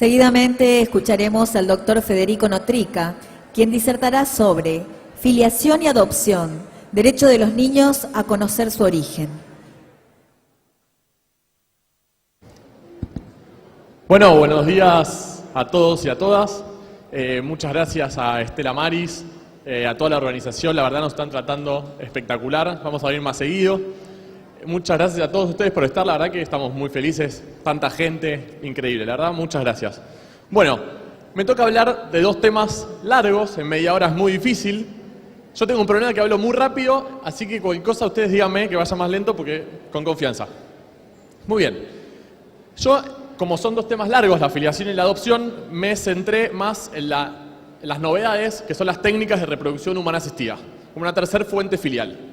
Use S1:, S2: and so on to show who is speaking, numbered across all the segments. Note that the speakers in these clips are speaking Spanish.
S1: Seguidamente escucharemos al doctor Federico Notrica, quien disertará sobre filiación y adopción, derecho de los niños a conocer su origen.
S2: Bueno, buenos días a todos y a todas. Muchas gracias a Estela Maris, a toda la organización. La verdad nos están tratando espectacular. Vamos a venir más seguido. Muchas gracias a todos ustedes por estar. La verdad que estamos muy felices. Tanta gente, increíble. La verdad, muchas gracias. Bueno, me toca hablar de dos temas largos. En media hora es muy difícil. Yo tengo un problema que hablo muy rápido, así que cualquier cosa ustedes díganme que vaya más lento porque con confianza. Muy bien. Yo, como son dos temas largos, la filiación y la adopción, me centré más en las novedades, que son las técnicas de reproducción humana asistida, como una tercera fuente filial.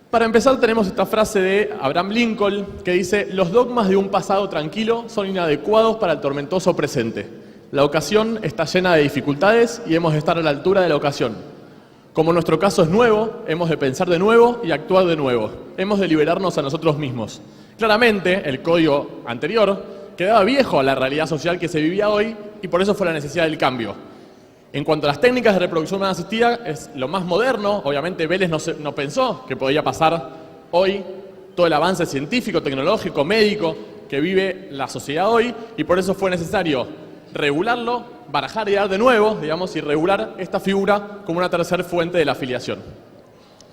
S2: Para empezar tenemos esta frase de Abraham Lincoln que dice: los dogmas de un pasado tranquilo son inadecuados para el tormentoso presente. La ocasión está llena de dificultades y hemos de estar a la altura de la ocasión. Como nuestro caso es nuevo, hemos de pensar de nuevo y actuar de nuevo. Hemos de liberarnos a nosotros mismos. Claramente, el código anterior quedaba viejo a la realidad social que se vivía hoy y por eso fue la necesidad del cambio. En cuanto a las técnicas de reproducción humana asistida, es lo más moderno. Obviamente Vélez no pensó que podía pasar hoy todo el avance científico, tecnológico, médico que vive la sociedad hoy, y por eso fue necesario regularlo, barajar y dar de nuevo, digamos, y regular esta figura como una tercera fuente de la filiación.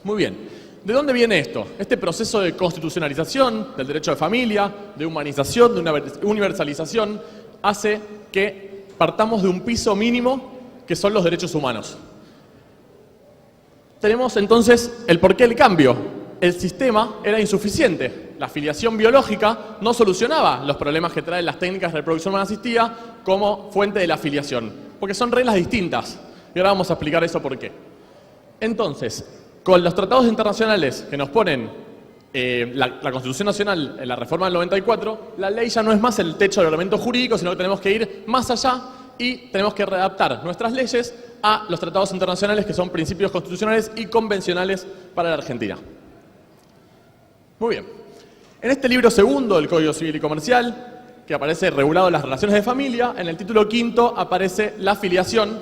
S2: Muy bien. ¿De dónde viene esto? Este proceso de constitucionalización del derecho de familia, de humanización, de una universalización, hace que partamos de un piso mínimo que son los derechos humanos. Tenemos entonces el porqué del cambio. El sistema era insuficiente. La filiación biológica no solucionaba los problemas que traen las técnicas de reproducción humana asistida como fuente de la filiación, porque son reglas distintas. Y ahora vamos a explicar eso por qué. Entonces, con los tratados internacionales que nos ponen la Constitución Nacional en la reforma del 94, la ley ya no es más el techo del ordenamiento jurídico, sino que tenemos que ir más allá y tenemos que readaptar nuestras leyes a los tratados internacionales que son principios constitucionales y convencionales para la Argentina. Muy bien. En este libro segundo del Código Civil y Comercial, que aparece regulado las relaciones de familia, en el título quinto aparece la filiación,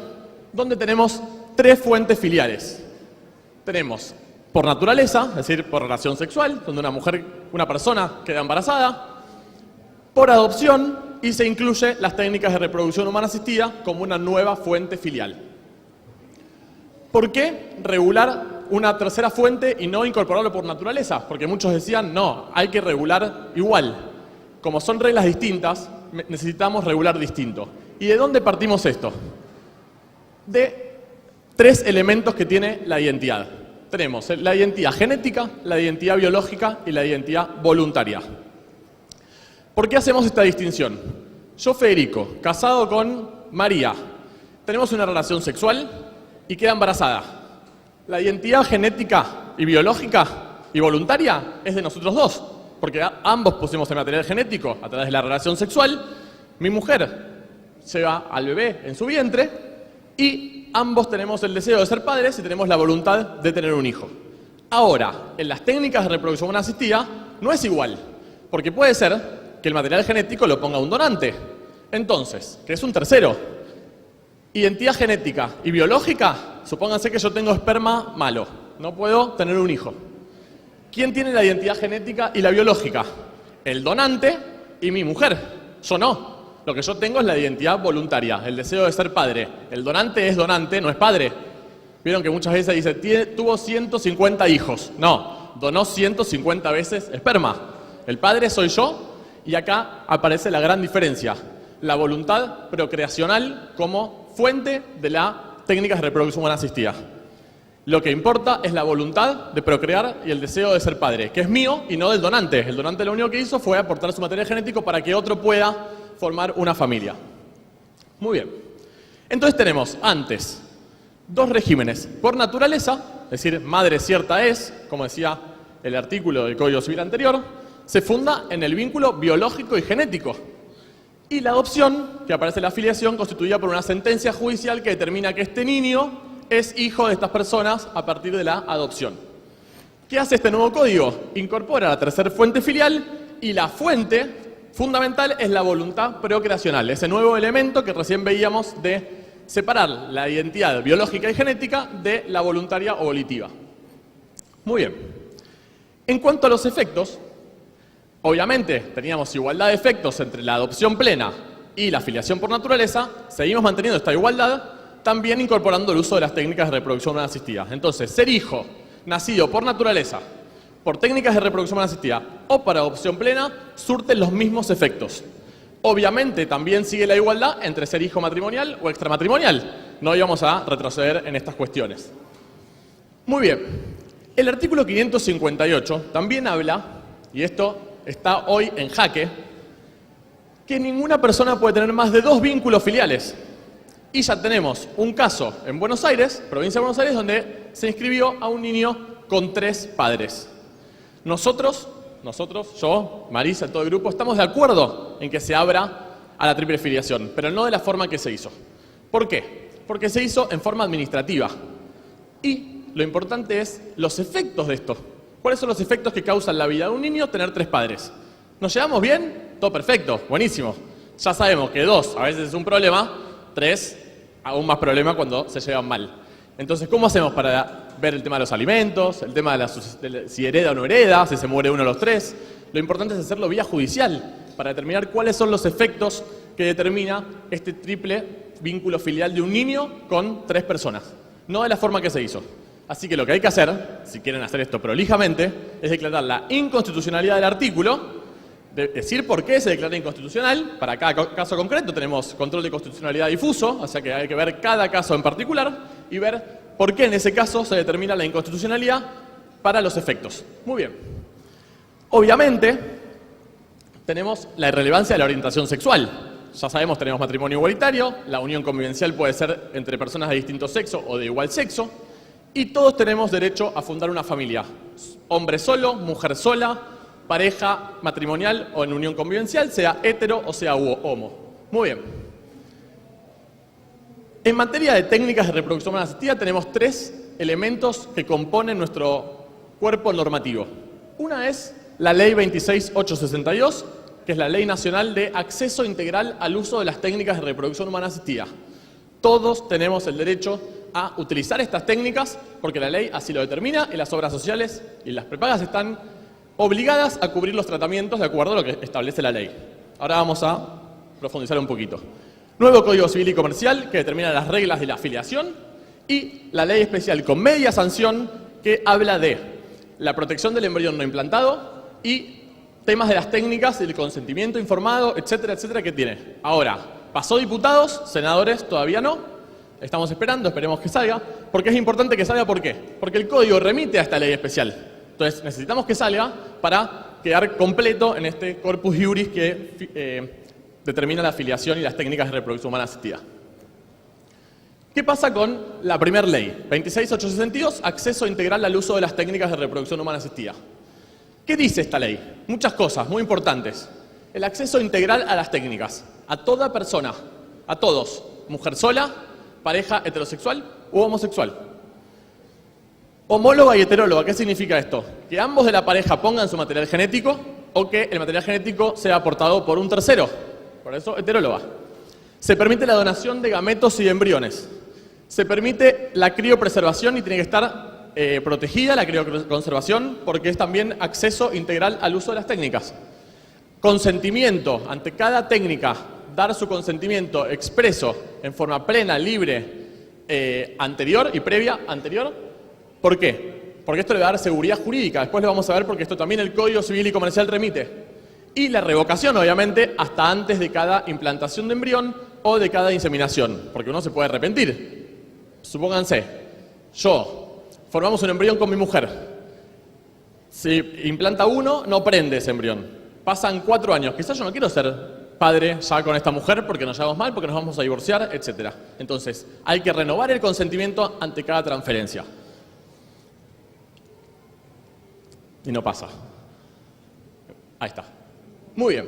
S2: donde tenemos tres fuentes filiales. Tenemos por naturaleza, es decir, por relación sexual, donde una persona queda embarazada, por adopción, y se incluye las técnicas de reproducción humana asistida como una nueva fuente filial. ¿Por qué regular una tercera fuente y no incorporarlo por naturaleza? Porque muchos decían, no, hay que regular igual. Como son reglas distintas, necesitamos regular distinto. ¿Y de dónde partimos esto? De tres elementos que tiene la identidad. Tenemos la identidad genética, la identidad biológica y la identidad voluntaria. ¿Por qué hacemos esta distinción? Yo, Federico, casado con María, tenemos una relación sexual y queda embarazada. La identidad genética y biológica y voluntaria es de nosotros dos, porque ambos pusimos el material genético a través de la relación sexual. Mi mujer lleva al bebé en su vientre y ambos tenemos el deseo de ser padres y tenemos la voluntad de tener un hijo. Ahora, en las técnicas de reproducción humana asistida no es igual, porque puede ser que el material genético lo ponga un donante. Entonces, que es un tercero. Identidad genética y biológica, supónganse que yo tengo esperma malo, no puedo tener un hijo. ¿Quién tiene la identidad genética y la biológica? El donante y mi mujer. Yo no. Lo que yo tengo es la identidad voluntaria, el deseo de ser padre. El donante es donante, no es padre. Vieron que muchas veces dice, tuvo 150 hijos. No, donó 150 veces esperma. El padre soy yo. Y acá aparece la gran diferencia, la voluntad procreacional como fuente de las técnicas de reproducción humana asistida. Lo que importa es la voluntad de procrear y el deseo de ser padre, que es mío y no del donante. El donante lo único que hizo fue aportar su material genético para que otro pueda formar una familia. Muy bien. Entonces tenemos antes dos regímenes. Por naturaleza, es decir, madre cierta es, como decía el artículo del Código Civil anterior, se funda en el vínculo biológico y genético. Y la adopción, que aparece en la filiación, constituida por una sentencia judicial que determina que este niño es hijo de estas personas a partir de la adopción. ¿Qué hace este nuevo código? Incorpora la tercera fuente filial y la fuente fundamental es la voluntad procreacional, ese nuevo elemento que recién veíamos de separar la identidad biológica y genética de la voluntaria o volitiva. Muy bien. En cuanto a los efectos, obviamente teníamos igualdad de efectos entre la adopción plena y la filiación por naturaleza, seguimos manteniendo esta igualdad, también incorporando el uso de las técnicas de reproducción humana asistida. Entonces, ser hijo nacido por naturaleza, por técnicas de reproducción humana asistida o para adopción plena, surten los mismos efectos. Obviamente también sigue la igualdad entre ser hijo matrimonial o extramatrimonial. No íbamos a retroceder en estas cuestiones. Muy bien. El artículo 558 también habla, y esto está hoy en jaque, que ninguna persona puede tener más de 2 vínculos filiales. Y ya tenemos un caso en Buenos Aires, provincia de Buenos Aires, donde se inscribió a un niño con 3 padres. Nosotros, yo, Marisa, todo el grupo, estamos de acuerdo en que se abra a la triple filiación, pero no de la forma que se hizo. ¿Por qué? Porque se hizo en forma administrativa. Y lo importante es los efectos de esto. ¿Cuáles son los efectos que causan la vida de un niño tener 3 padres? ¿Nos llevamos bien? Todo perfecto, buenísimo. Ya sabemos que 2 a veces es un problema, 3 aún más problema cuando se llevan mal. Entonces, ¿cómo hacemos para ver el tema de los alimentos, el tema de si hereda o no hereda, si se muere uno de los 3? Lo importante es hacerlo vía judicial, para determinar cuáles son los efectos que determina este triple vínculo filial de un niño con 3 personas, no de la forma que se hizo. Así que lo que hay que hacer, si quieren hacer esto prolijamente, es declarar la inconstitucionalidad del artículo, decir por qué se declara inconstitucional. Para cada caso concreto tenemos control de constitucionalidad difuso, o sea que hay que ver cada caso en particular y ver por qué en ese caso se determina la inconstitucionalidad para los efectos. Muy bien. Obviamente, tenemos la irrelevancia de la orientación sexual. Ya sabemos, tenemos matrimonio igualitario, la unión convivencial puede ser entre personas de distinto sexo o de igual sexo, y todos tenemos derecho a fundar una familia. Hombre solo, mujer sola, pareja matrimonial o en unión convivencial, sea hetero o sea homo. Muy bien. En materia de técnicas de reproducción humana asistida tenemos 3 elementos que componen nuestro cuerpo normativo. Una es la Ley 26862, que es la Ley Nacional de Acceso Integral al Uso de las Técnicas de Reproducción Humana Asistida. Todos tenemos el derecho a utilizar estas técnicas porque la ley así lo determina y las obras sociales y las prepagas están obligadas a cubrir los tratamientos de acuerdo a lo que establece la ley. Ahora vamos a profundizar un poquito. Nuevo Código Civil y Comercial que determina las reglas de la afiliación y la ley especial con media sanción que habla de la protección del embrión no implantado y temas de las técnicas, del consentimiento informado, etcétera, etcétera, que tiene. Ahora, pasó diputados, senadores todavía no. Estamos esperando, esperemos que salga. ¿Por qué es importante que salga? ¿Por qué? Porque el código remite a esta ley especial. Entonces necesitamos que salga para quedar completo en este corpus iuris que determina la afiliación y las técnicas de reproducción humana asistida. ¿Qué pasa con la primera ley? 26862, acceso integral al uso de las técnicas de reproducción humana asistida. ¿Qué dice esta ley? Muchas cosas muy importantes. El acceso integral a las técnicas. A toda persona, a todos, mujer sola, pareja heterosexual u homosexual. Homóloga y heteróloga, ¿qué significa esto? Que ambos de la pareja pongan su material genético o que el material genético sea aportado por un tercero. Por eso, heteróloga. Se permite la donación de gametos y de embriones. Se permite la criopreservación y tiene que estar protegida la crioconservación porque es también acceso integral al uso de las técnicas. Consentimiento ante cada técnica, dar su consentimiento expreso en forma plena, libre, anterior y previa anterior. ¿Por qué? Porque esto le va a dar seguridad jurídica. Después lo vamos a ver porque esto también el Código Civil y Comercial remite. Y la revocación, obviamente, hasta antes de cada implantación de embrión o de cada inseminación, porque uno se puede arrepentir. Supónganse, yo formamos un embrión con mi mujer. Si implanta uno, no prende ese embrión. Pasan 4 años. Quizás yo no quiero ser padre ya con esta mujer porque nos llevamos mal, porque nos vamos a divorciar, etc. Entonces, hay que renovar el consentimiento ante cada transferencia. Y no pasa. Ahí está. Muy bien.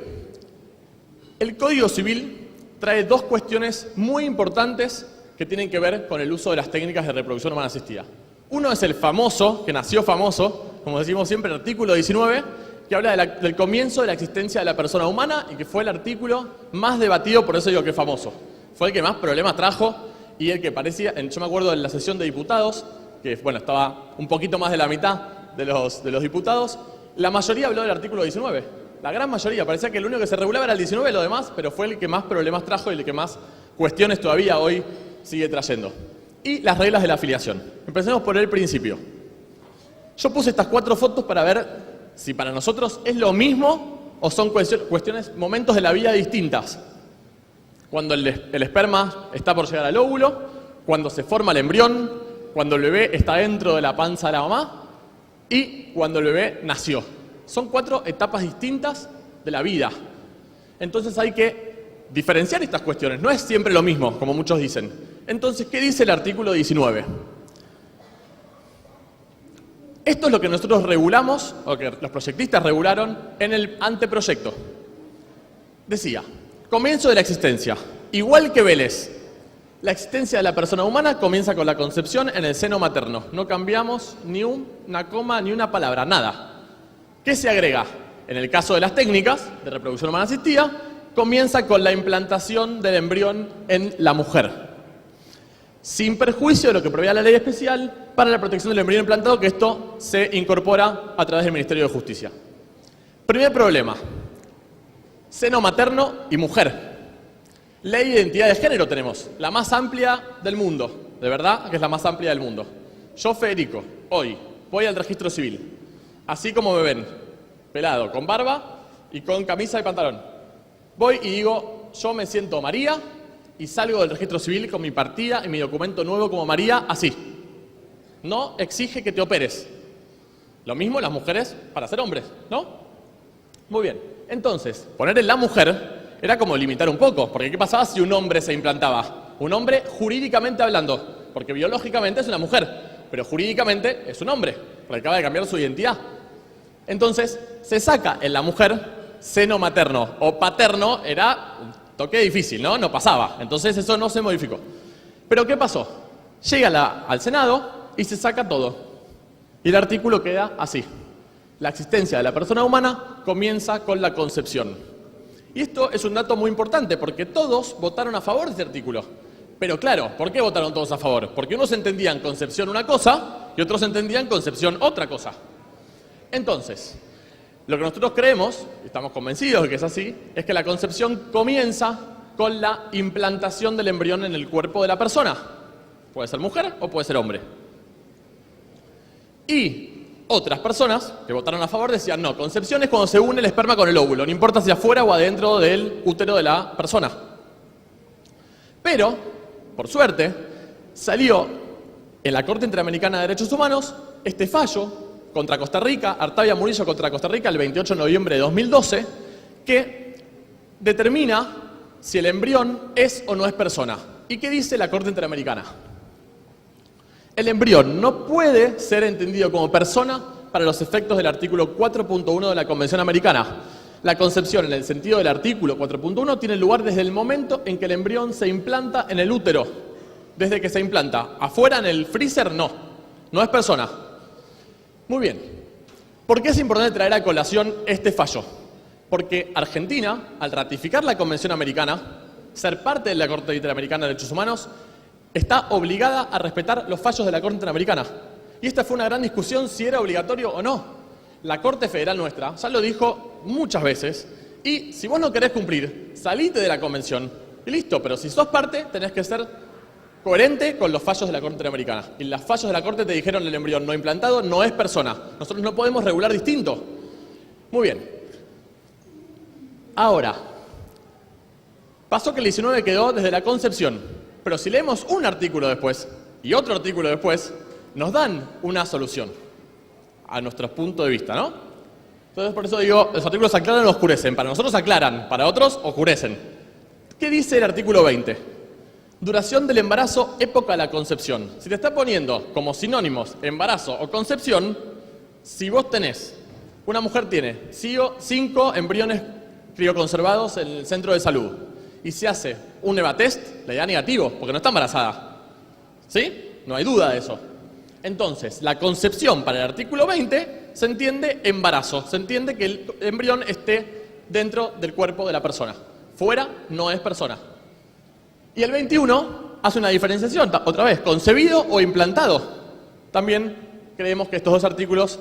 S2: El Código Civil trae 2 cuestiones muy importantes que tienen que ver con el uso de las técnicas de reproducción humana asistida. Uno es el famoso, que nació famoso, como decimos siempre, el artículo 19, que habla del comienzo de la existencia de la persona humana y que fue el artículo más debatido, por eso digo que es famoso. Fue el que más problemas trajo y el que parecía, yo me acuerdo de la sesión de diputados, que bueno, estaba un poquito más de la mitad de los diputados, la mayoría habló del artículo 19. La gran mayoría, parecía que el único que se regulaba era el 19 y lo demás, pero fue el que más problemas trajo y el que más cuestiones todavía hoy sigue trayendo. Y las reglas de la afiliación. Empecemos por el principio. Yo puse estas 4 fotos para ver si para nosotros es lo mismo o son cuestiones, momentos de la vida distintas. Cuando el esperma está por llegar al óvulo, cuando se forma el embrión, cuando el bebé está dentro de la panza de la mamá y cuando el bebé nació. Son 4 etapas distintas de la vida. Entonces hay que diferenciar estas cuestiones. No es siempre lo mismo, como muchos dicen. Entonces, ¿qué dice el artículo 19? Esto es lo que nosotros regulamos, o que los proyectistas regularon en el anteproyecto. Decía, comienzo de la existencia. Igual que Vélez, la existencia de la persona humana comienza con la concepción en el seno materno. No cambiamos ni una coma ni una palabra, nada. ¿Qué se agrega? En el caso de las técnicas de reproducción humana asistida, comienza con la implantación del embrión en la mujer, sin perjuicio de lo que prevé la ley especial para la protección del embrión implantado, que esto se incorpora a través del Ministerio de Justicia. Primer problema, seno materno y mujer. Ley de identidad de género tenemos, la más amplia del mundo, de verdad que es la más amplia del mundo. Yo, Federico, hoy voy al registro civil, así como me ven, pelado, con barba y con camisa y pantalón. Voy y digo, yo me siento María y salgo del registro civil con mi partida y mi documento nuevo como María, así. No exige que te operes. Lo mismo las mujeres para ser hombres, ¿no? Muy bien. Entonces, poner en la mujer era como limitar un poco, porque ¿qué pasaba si un hombre se implantaba? Un hombre jurídicamente hablando, porque biológicamente es una mujer, pero jurídicamente es un hombre, porque acaba de cambiar su identidad. Entonces, se saca en la mujer seno materno o paterno, era un toque difícil, ¿no? No pasaba. Entonces eso no se modificó. Pero ¿qué pasó? Llega al Senado y se saca todo. Y el artículo queda así. La existencia de la persona humana comienza con la concepción. Y esto es un dato muy importante porque todos votaron a favor de este artículo. Pero claro, ¿por qué votaron todos a favor? Porque unos entendían concepción una cosa y otros entendían concepción otra cosa. Entonces, lo que nosotros creemos, y estamos convencidos de que es así, es que la concepción comienza con la implantación del embrión en el cuerpo de la persona. Puede ser mujer o puede ser hombre. Y otras personas que votaron a favor decían, no, concepción es cuando se une el esperma con el óvulo, no importa si afuera o adentro del útero de la persona. Pero, por suerte, salió en la Corte Interamericana de Derechos Humanos este fallo contra Costa Rica, Artavia Murillo contra Costa Rica, el 28 de noviembre de 2012, que determina si el embrión es o no es persona. ¿Y qué dice la Corte Interamericana? El embrión no puede ser entendido como persona para los efectos del artículo 4.1 de la Convención Americana. La concepción, en el sentido del artículo 4.1, tiene lugar desde el momento en que el embrión se implanta en el útero. Desde que se implanta. Afuera, en el freezer, no es persona. Muy bien. ¿Por qué es importante traer a colación este fallo? Porque Argentina, al ratificar la Convención Americana, ser parte de la Corte Interamericana de Derechos Humanos, está obligada a respetar los fallos de la Corte Interamericana. Y esta fue una gran discusión si era obligatorio o no. La Corte Federal nuestra ya lo dijo muchas veces, y si vos no querés cumplir, salite de la Convención y listo, pero si sos parte, tenés que ser coherente con los fallos de la Corte Interamericana. Y los fallos de la Corte te dijeron el embrión no implantado no es persona. Nosotros no podemos regular distinto. Muy bien. Ahora, pasó que el 19 quedó desde la concepción, pero si leemos un artículo después y otro artículo después, nos dan una solución a nuestro punto de vista, ¿no? Entonces por eso digo, los artículos aclaran o oscurecen. Para nosotros aclaran, para otros oscurecen. ¿Qué dice el artículo 20? Duración del embarazo, época de la concepción. Si te está poniendo como sinónimos embarazo o concepción, si vos tenés, una mujer tiene 5 embriones crioconservados en el centro de salud y se hace un EVA-test, le da negativo, porque no está embarazada. ¿Sí? No hay duda de eso. Entonces, la concepción para el artículo 20 se entiende embarazo, se entiende que el embrión esté dentro del cuerpo de la persona. Fuera no es persona. Y el 21 hace una diferenciación, otra vez, concebido o implantado. También creemos que estos dos artículos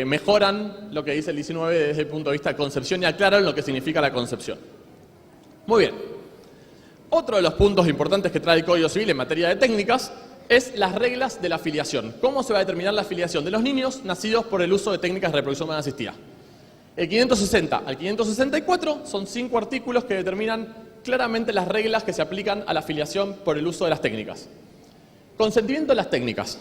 S2: mejoran lo que dice el 19 desde el punto de vista de concepción y aclaran lo que significa la concepción. Muy bien. Otro de los puntos importantes que trae el Código Civil en materia de técnicas es las reglas de la filiación. ¿Cómo se va a determinar la filiación de los niños nacidos por el uso de técnicas de reproducción humana asistida? El 560 al 564 son 5 artículos que determinan claramente las reglas que se aplican a la filiación por el uso de las técnicas. Consentimiento de las técnicas.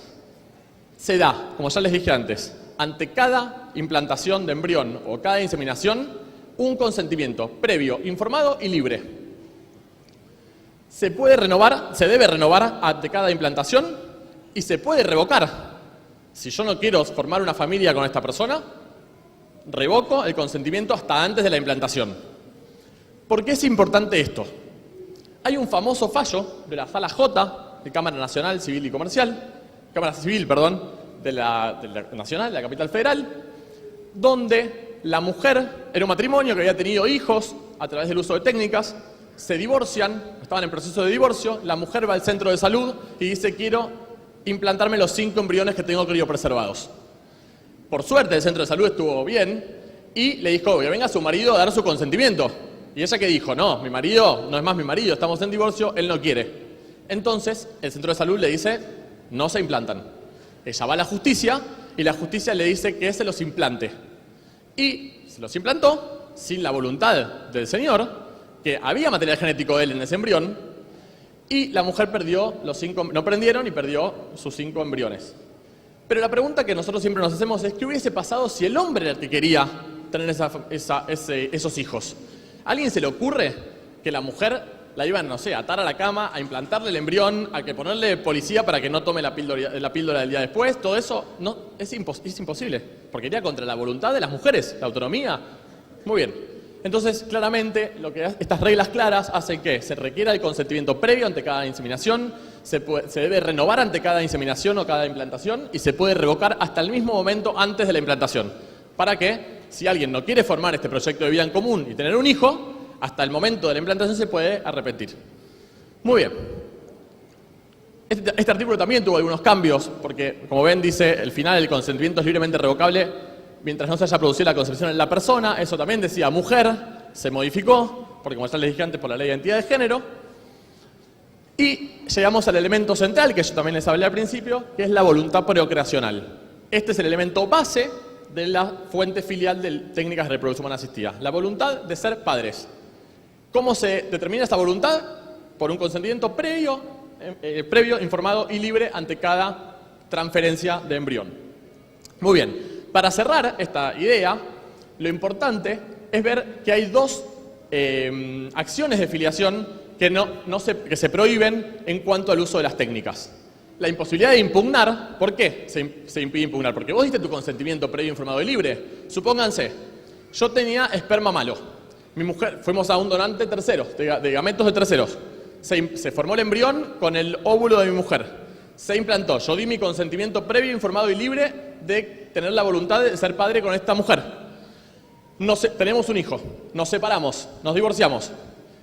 S2: Se da, como ya les dije antes, ante cada implantación de embrión o cada inseminación, un consentimiento previo, informado y libre. Se puede renovar, se debe renovar ante cada implantación y se puede revocar. Si yo no quiero formar una familia con esta persona, revoco el consentimiento hasta antes de la implantación. ¿Por qué es importante esto? Hay un famoso fallo de la Sala J de Cámara Nacional Civil y Comercial, Cámara Civil, perdón, de la Nacional, de la Capital Federal, donde la mujer era un matrimonio que había tenido hijos a través del uso de técnicas, se divorcian, estaban en proceso de divorcio, la mujer va al centro de salud y dice: quiero implantarme los 5 embriones que tengo criopreservados. Por suerte el centro de salud estuvo bien y le dijo que venga su marido a dar su consentimiento. Y ella que dijo: no, mi marido no es más mi marido, estamos en divorcio, él no quiere. Entonces el centro de salud le dice: no se implantan. Ella va a la justicia y la justicia le dice que se los implante. Y se los implantó sin la voluntad del señor, que había material genético de él en ese embrión, y la mujer perdió los 5, no prendieron y perdió sus 5 embriones. Pero la pregunta que nosotros siempre nos hacemos es: ¿qué hubiese pasado si el hombre era el que quería tener esos hijos? ¿A alguien se le ocurre que la mujer la iban, no sé, a atar a la cama, a implantarle el embrión, a que ponerle policía para que no tome la píldora del día después? Todo eso no, es imposible, porque iría contra la voluntad de las mujeres, la autonomía. Muy bien. Entonces, claramente, estas reglas claras hacen que se requiera el consentimiento previo ante cada inseminación, se debe renovar ante cada inseminación o cada implantación y se puede revocar hasta el mismo momento antes de la implantación. Para que, si alguien no quiere formar este proyecto de vida en común y tener un hijo, hasta el momento de la implantación se puede arrepentir. Muy bien. Este artículo también tuvo algunos cambios, porque, como ven, dice: el final del consentimiento es libremente revocable mientras no se haya producido la concepción en la persona. Eso también decía mujer, se modificó, porque como ya les dije antes, por la ley de identidad de género. Y llegamos al elemento central, que yo también les hablé al principio, que es la voluntad procreacional. Este es el elemento base de la fuente filial de técnicas de reproducción humana asistida. La voluntad de ser padres. ¿Cómo se determina esta voluntad? Por un consentimiento previo, informado y libre ante cada transferencia de embrión. Muy bien, para cerrar esta idea, lo importante es ver que hay 2 acciones de filiación que se prohíben en cuanto al uso de las técnicas. La imposibilidad de impugnar. ¿Por qué se impide impugnar? Porque vos diste tu consentimiento previo, informado y libre. Supónganse, yo tenía esperma malo. Mi mujer, fuimos a un donante tercero, de gametos de terceros. Se formó el embrión con el óvulo de mi mujer. Se implantó. Yo di mi consentimiento previo, informado y libre de tener la voluntad de ser padre con esta mujer. Tenemos un hijo, nos separamos, nos divorciamos.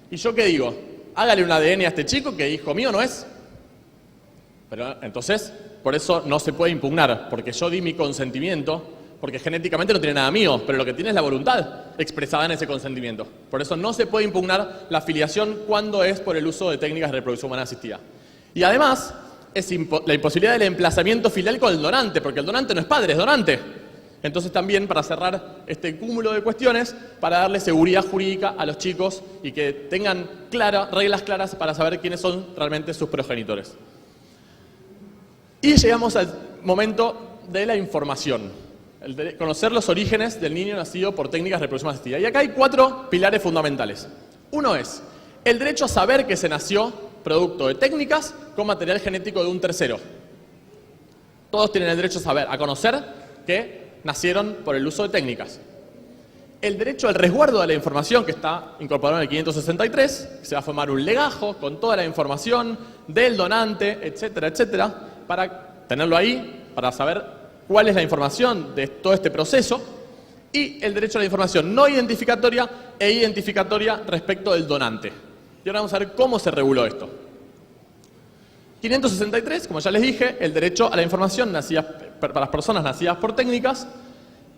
S2: ¿Y yo qué digo? Hágale un ADN a este chico que hijo mío no es. Pero entonces, por eso no se puede impugnar, porque yo di mi consentimiento. Porque genéticamente no tiene nada mío, pero lo que tiene es la voluntad expresada en ese consentimiento. Por eso no se puede impugnar la filiación cuando es por el uso de técnicas de reproducción humana asistida. Y además, es la imposibilidad del emplazamiento filial con el donante, porque el donante no es padre, es donante. Entonces también, para cerrar este cúmulo de cuestiones, para darle seguridad jurídica a los chicos y que tengan reglas claras para saber quiénes son realmente sus progenitores. Y llegamos al momento de la información. Conocer los orígenes del niño nacido por técnicas de reproducción asistida. Y acá hay 4 pilares fundamentales. Uno es el derecho a saber que se nació producto de técnicas con material genético de un tercero. Todos tienen el derecho a saber, a conocer que nacieron por el uso de técnicas. El derecho al resguardo de la información, que está incorporado en el 563, se va a formar un legajo con toda la información del donante, etcétera, etcétera, para tenerlo ahí, para saber cuál es la información de todo este proceso, y el derecho a la información no identificatoria e identificatoria respecto del donante. Y ahora vamos a ver cómo se reguló esto. 563, como ya les dije, el derecho a la información para las personas nacidas por técnicas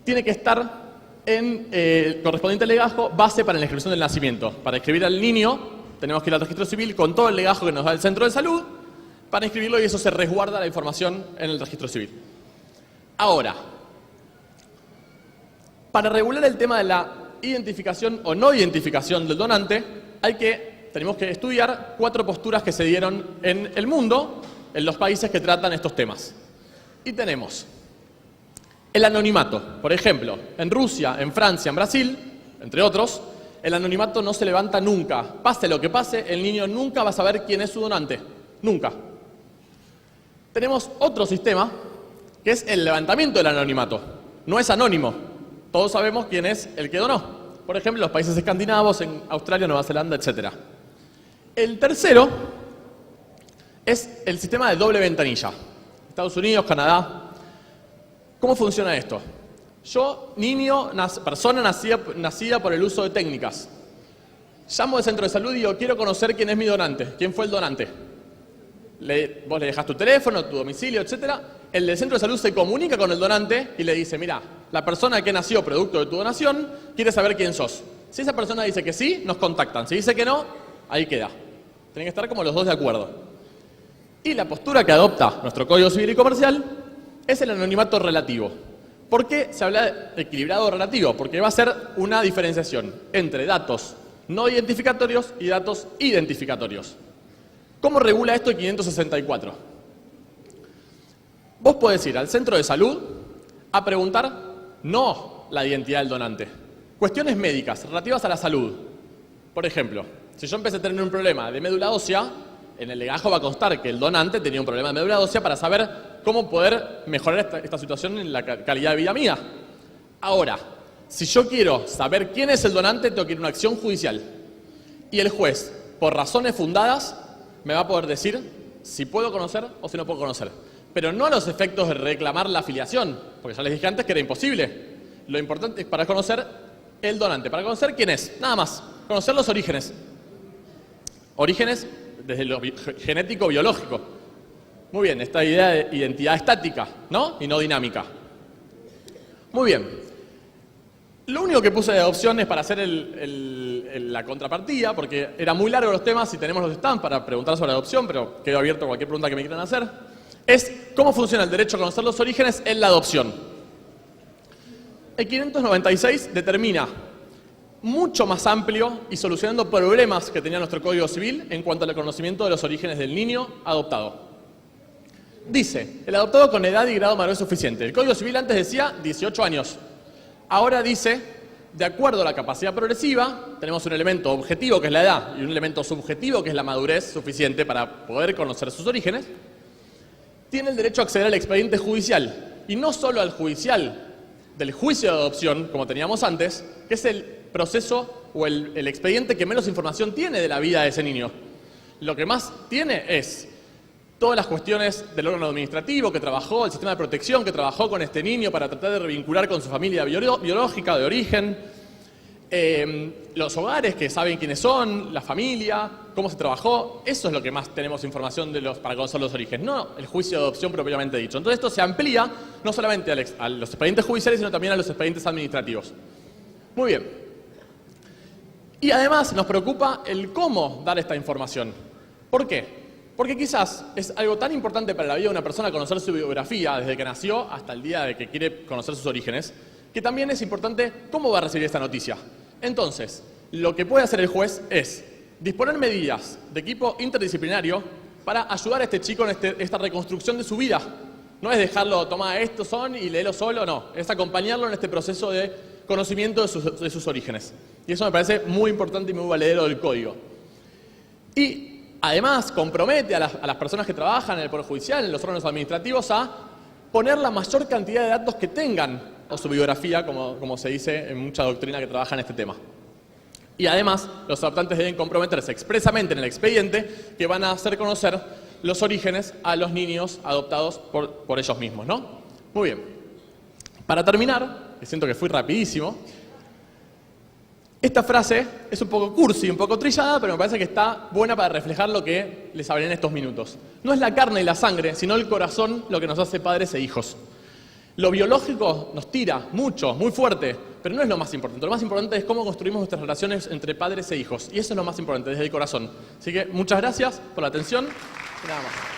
S2: tiene que estar en el correspondiente legajo base para la inscripción del nacimiento. Para inscribir al niño tenemos que ir al registro civil con todo el legajo que nos da el centro de salud para inscribirlo, y eso se resguarda la información en el registro civil. Ahora, para regular el tema de la identificación o no identificación del donante, tenemos que estudiar 4 posturas que se dieron en el mundo, en los países que tratan estos temas. Y tenemos el anonimato. Por ejemplo, en Rusia, en Francia, en Brasil, entre otros, el anonimato no se levanta nunca. Pase lo que pase, el niño nunca va a saber quién es su donante. Nunca. Tenemos otro sistema, que es el levantamiento del anonimato. No es anónimo. Todos sabemos quién es el que donó. Por ejemplo, en los países escandinavos, en Australia, Nueva Zelanda, etc. El tercero es el sistema de doble ventanilla. Estados Unidos, Canadá. ¿Cómo funciona esto? Yo, niño, persona nacida por el uso de técnicas. Llamo al centro de salud y digo, quiero conocer quién es mi donante, quién fue el donante. Vos le dejás tu teléfono, tu domicilio, etc. El del centro de salud se comunica con el donante y le dice, mira, la persona que nació producto de tu donación quiere saber quién sos. Si esa persona dice que sí, nos contactan. Si dice que no, ahí queda. Tienen que estar como los dos de acuerdo. Y la postura que adopta nuestro Código Civil y Comercial es el anonimato relativo. ¿Por qué se habla de equilibrado relativo? Porque va a ser una diferenciación entre datos no identificatorios y datos identificatorios. ¿Cómo regula esto el 564? Vos podés ir al centro de salud a preguntar no la identidad del donante. Cuestiones médicas relativas a la salud. Por ejemplo, si yo empecé a tener un problema de médula ósea, en el legajo va a constar que el donante tenía un problema de médula ósea para saber cómo poder mejorar esta situación en la calidad de vida mía. Ahora, si yo quiero saber quién es el donante, tengo que ir a una acción judicial. Y el juez, por razones fundadas, me va a poder decir si puedo conocer o si no puedo conocer. Pero no a los efectos de reclamar la afiliación, porque ya les dije antes que era imposible. Lo importante es para conocer el donante, para conocer quién es, nada más. Conocer los orígenes. Orígenes desde lo genético-biológico. Muy bien, esta idea de identidad estática, ¿no? Y no dinámica. Muy bien. Lo único que puse de opción es para hacer la contrapartida, porque era muy largo los temas y tenemos los stands para preguntar sobre adopción, pero quedo abierto a cualquier pregunta que me quieran hacer. Es cómo funciona el derecho a conocer los orígenes en la adopción. El 596 determina mucho más amplio y solucionando problemas que tenía nuestro Código Civil en cuanto al conocimiento de los orígenes del niño adoptado. Dice, el adoptado con edad y grado de madurez suficiente. El Código Civil antes decía 18 años. Ahora dice, de acuerdo a la capacidad progresiva, tenemos un elemento objetivo que es la edad y un elemento subjetivo que es la madurez suficiente para poder conocer sus orígenes, tiene el derecho a acceder al expediente judicial. Y no solo al judicial del juicio de adopción, como teníamos antes, que es el proceso o el expediente que menos información tiene de la vida de ese niño. Lo que más tiene es todas las cuestiones del órgano administrativo que trabajó, el sistema de protección que trabajó con este niño para tratar de revincular con su familia biológica de origen, los hogares que saben quiénes son, la familia, cómo se trabajó. Eso es lo que más tenemos información para conocer los orígenes, no el juicio de adopción propiamente dicho. Entonces esto se amplía no solamente a los expedientes judiciales, sino también a los expedientes administrativos. Muy bien. Y además nos preocupa el cómo dar esta información. ¿Por qué? Porque quizás es algo tan importante para la vida de una persona conocer su biografía desde que nació hasta el día de que quiere conocer sus orígenes, que también es importante cómo va a recibir esta noticia. Entonces, lo que puede hacer el juez es disponer medidas de equipo interdisciplinario para ayudar a este chico en esta reconstrucción de su vida. No es dejarlo, toma estos son y léelo solo, no. Es acompañarlo en este proceso de conocimiento de sus orígenes. Y eso me parece muy importante y muy valedero del código. Y además compromete a las personas que trabajan en el Poder Judicial, en los órganos administrativos, a poner la mayor cantidad de datos que tengan o su biografía, como se dice en mucha doctrina que trabaja en este tema. Y además, los adoptantes deben comprometerse expresamente en el expediente que van a hacer conocer los orígenes a los niños adoptados por ellos mismos, ¿no? Muy bien. Para terminar, que siento que fui rapidísimo, esta frase es un poco cursi, un poco trillada, pero me parece que está buena para reflejar lo que les hablé en estos minutos. No es la carne y la sangre, sino el corazón lo que nos hace padres e hijos. Lo biológico nos tira mucho, muy fuerte, pero no es lo más importante. Lo más importante es cómo construimos nuestras relaciones entre padres e hijos. Y eso es lo más importante, desde el corazón. Así que muchas gracias por la atención y nada más.